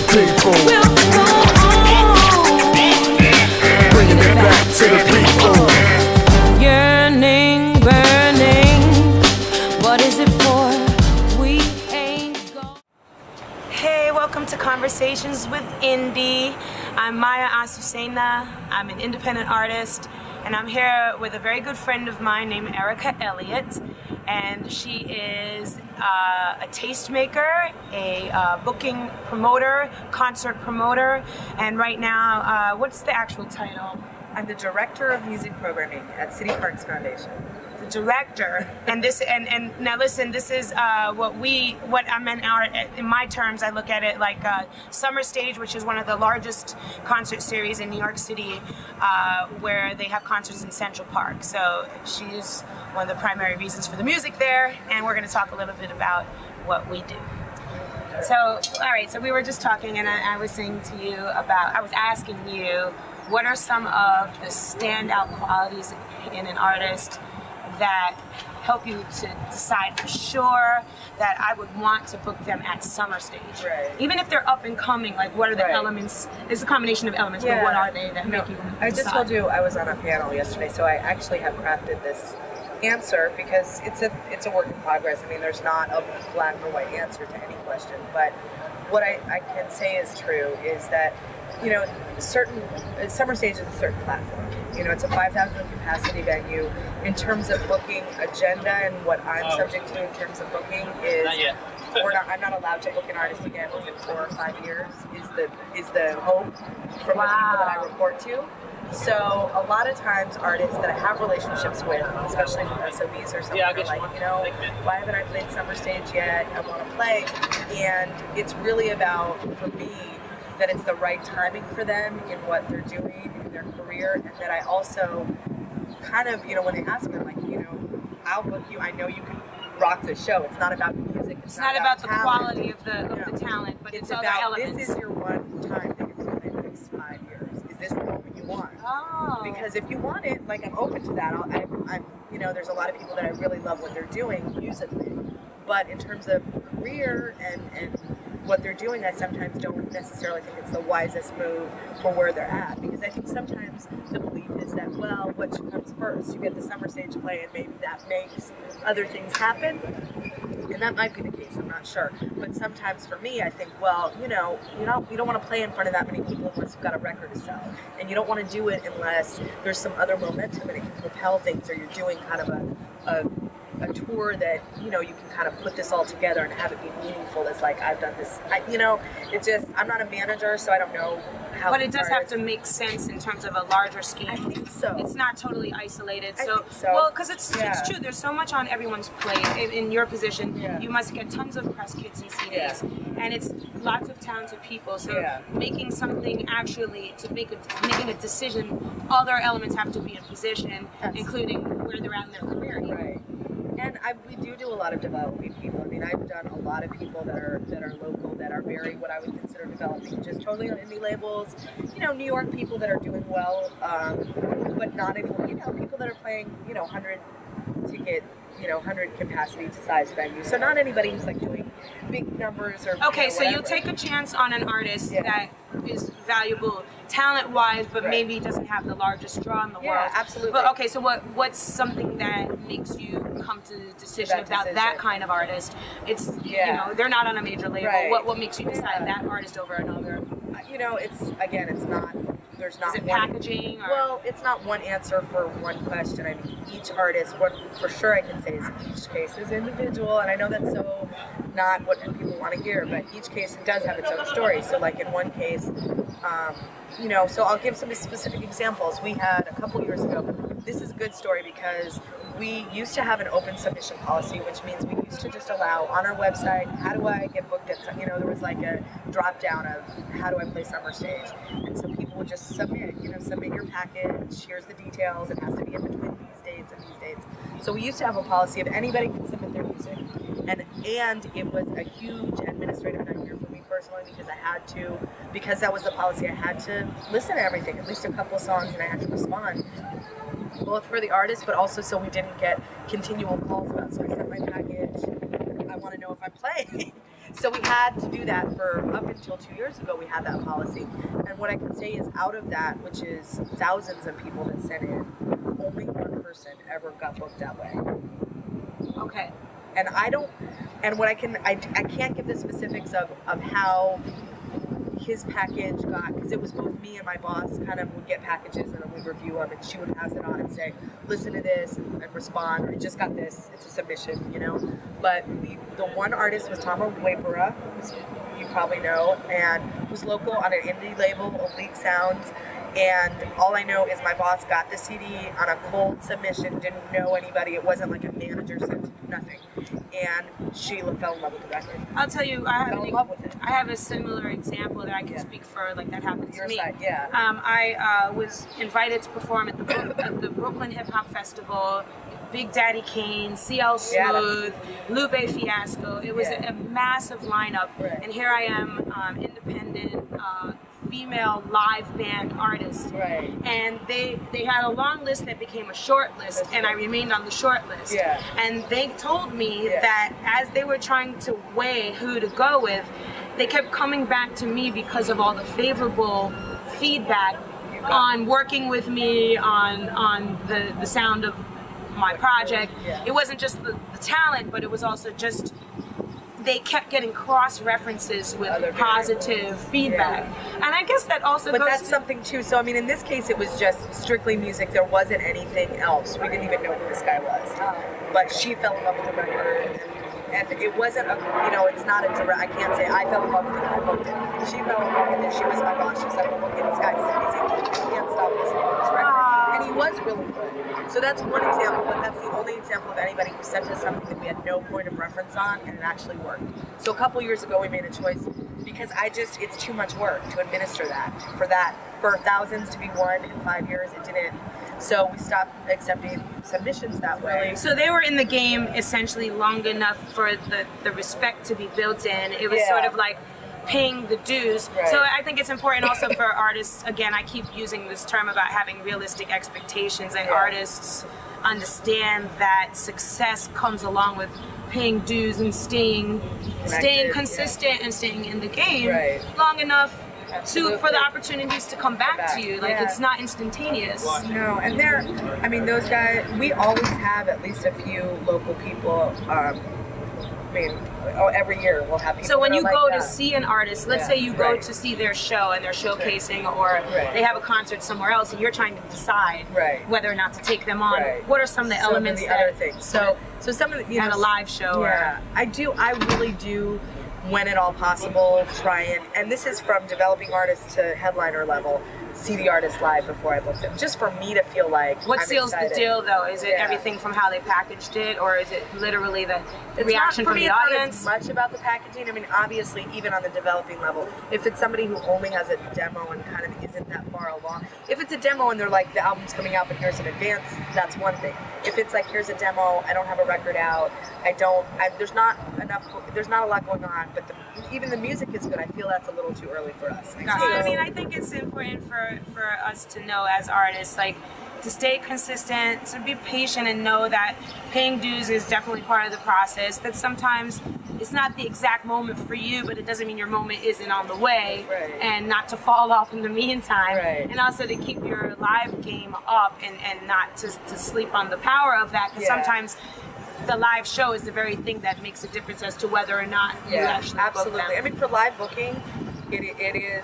people. We'll go on, bringing it back to the people. Yearning, burning, what is it for? We ain't go. Hey, welcome to Conversations with Indie. I'm Maya-azucena. I'm an independent artist, and I'm here with a very good friend of mine named Erika Elliot, and she is a tastemaker, a booking promoter, concert promoter, and right now, what's the actual title? I'm the Director of Music Programming at City Parks Foundation. The director, and this, and now listen, this is what I meant in my terms. I look at it like Summer Stage, which is one of the largest concert series in New York City, where they have concerts in Central Park. So she's one of the primary reasons for the music there, and we're going to talk a little bit about what we do. So, all right, so we were just talking, and I was saying to you about, I was asking you, what are some of the standout qualities in an artist that help you to decide for sure that I would want to book them at Summer Stage? Right. Even if they're up and coming, like what are the elements? It's a combination of elements, but what are they that make you decide? I just told you I was on a panel yesterday, so I actually have crafted this answer because it's a work in progress. I mean, there's not a black or white answer to any question, but what I can say is true is that, you know, Summer Stage is a certain platform. You know, it's a 5,000 capacity venue. In terms of booking agenda and what I'm subject to in terms of booking is, I'm not allowed to book an artist again within 4 or 5 years. Is the hope from the people that I report to. So a lot of times artists that I have relationships with, especially with SOBs or something, are like, you know, why haven't I played Summer Stage yet? I want to play, and it's really about, for me, that it's the right timing for them in what they're doing in their career, and that I also kind of, you know, when they ask me, I'm like, you know, I'll book you. I know you can rock the show. It's not about music. It's not about the quality of the talent, but it's about other elements. This is your one time that you're going to the next 5 years. Is this the moment you want? Oh. Because if you want it, like, I'm open to that. I'm, you know, there's a lot of people that I really love what they're doing musically, but in terms of career and what they're doing, I sometimes don't necessarily think it's the wisest move for where they're at, because I think sometimes the belief is that, well, what comes first? You get the Summer Stage play, and maybe that makes other things happen, and that might be the case. I'm not sure, but sometimes for me, I think, well, you know, you don't want to play in front of that many people unless you've got a record to sell, and you don't want to do it unless there's some other momentum and it can propel things, or you're doing kind of a tour that, you know, you can kind of put this all together and have it be meaningful. As like, I've done this, you know, it just, I'm not a manager, so I don't know how. But it does have to make sense in terms of a larger scheme. I think so. It's not totally isolated. I think so. Well, because it's true. There's so much on everyone's plate. In your position, you must get tons of press kits and CDs, and it's lots of talented people. So making something actually making a decision, all their elements have to be in position, including where they're at in their career. Right. And we do a lot of developing people. I mean, I've done a lot of people that are local, that are very, what I would consider developing, just totally on indie labels. You know, New York people that are doing well, but not anymore. You know, people that are playing, you know, 100 ticket, you know, 100 capacity size venues. So not anybody who's like doing big numbers or. Okay, so you'll take a chance on an artist that is valuable talent-wise, but maybe doesn't have the largest draw in the world. Yeah, absolutely. But okay, so what's something that makes you come to the decision about that kind of artist? It's you know, they're not on a major label. Right. What makes you decide that artist over another? You know, it's not. There's not. Is it one, packaging? Or? Well, it's not one answer for one question. I mean, each artist, what for sure I can say is each case is individual, and I know that's so not what people want to hear, but each case does have its own story. So, like in one case, you know, so I'll give some specific examples. We had a couple years ago. This is a good story because we used to have an open submission policy, which means we used to just allow on our website, how do I get booked at, you know, there was like a drop down of how do I play Summer Stage, and so people would just submit your package, here's the details, it has to be in between these dates and these dates. So we used to have a policy of anybody can submit their music, and it was a huge administrative nightmare for me personally, because I had to, because that was the policy, I had to listen to everything, at least a couple songs, and I had to respond, both for the artist, but also so we didn't get continual calls about, so I sent my package, I want to know if I'm playing. So we had to do that for up until 2 years ago. We had that policy, and what I can say is, out of that, which is thousands of people that sent in, only one person ever got booked that way. Okay. And I can't give the specifics of how his package got, because it was both me and my boss kind of would get packages and then we'd review them, and she would pass it on and say, listen to this, and respond, I just got this, it's a submission, you know. But the one artist was Tama Wapera, you probably know, and was local on an indie label, Oblique Sounds. And all I know is my boss got the CD on a cold submission, didn't know anybody, it wasn't like a manager sent, nothing. And she fell in love with the record. I'll tell you, I fell in love with it. have a similar example that I can speak for, like that happened to Your me. side, yeah. I was invited to perform at the Brooklyn Hip Hop Festival. Big Daddy Kane, CL Smooth, Lupe Fiasco. It was a massive lineup, and here I am, independent, female live band artist. Right. And they had a long list that became a short list, and I remained on the short list. Yeah. And they told me that as they were trying to weigh who to go with, they kept coming back to me because of all the favorable feedback on working with me, on the sound of my project. It wasn't just the talent, but it was also just, they kept getting cross references with positive feedback. And I guess that also But goes that's something too. So I mean, in this case, it was just strictly music. There wasn't anything else. We didn't even know who this guy was. But she fell in love with the record, and it wasn't a, you know, it's not a direct, I can't say I fell in love with it and I booked it. She fell in love with it. She was my boss. She said, well, look at this guy. He's amazing. I can't stop listening to this record. And he was really good. So that's one example, but that's the only example of anybody who sent us something that we had no point of reference on, and it actually worked. So a couple years ago, we made a choice, because it's too much work to administer that. For thousands to be won in 5 years, it didn't. So we stopped accepting submissions that way. So they were in the game essentially long enough for the respect to be built in. It was sort of like paying the dues. So I think it's important also for artists, again, I keep using this term about having realistic expectations, and artists understand that success comes along with paying dues and staying consistent and staying in the game long enough for the opportunities to come back to you. Like, it's not instantaneous. No, and those guys, we always have at least a few local people. Every year we'll have people. So when you go to see an artist, let's say you go to see their show and they're showcasing, or they have a concert somewhere else, and you're trying to decide whether or not to take them on. What are some of the elements other things? So some of the, at a live show. I really do, when at all possible, try and this is from developing artists to headliner level, see the artist live before I book them, just for me to feel like what I'm seals excited. the deal, though? Is it everything from how they packaged it, or is it literally the reaction from the audience? It's not as much about the packaging. I mean, obviously, even on the developing level, if it's somebody who only has a demo and kind of isn't that far along, if it's a demo and they're like, the album's coming out but here's an advance, that's one thing. If it's like, here's a demo, I don't have a record out, there's not a lot going on, but even the music is good, I feel that's a little too early for us. I mean, I think it's important for us to know as artists, like, to stay consistent, to be patient, and know that paying dues is definitely part of the process. That sometimes it's not the exact moment for you, but it doesn't mean your moment isn't on the way, and not to fall off in the meantime, and also to keep your live game up, and not to sleep on the power of that, because sometimes the live show is the very thing that makes a difference as to whether or not you actually book them. I mean, for live booking, it is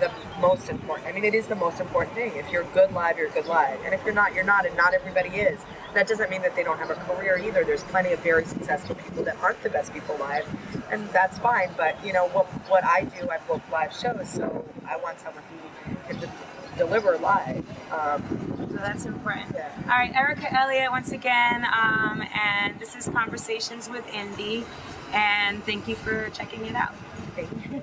the most important. I mean, it is the most important thing. If you're good live, you're good live. And if you're not, and not everybody is. That doesn't mean that they don't have a career either. There's plenty of very successful people that aren't the best people live, and that's fine. But, you know, what I do, I book live shows, so I want someone who can deliver live. So that's important. All right, Erika Elliot once again, and this is Conversations with Indie, and thank you for checking it out. Thank you.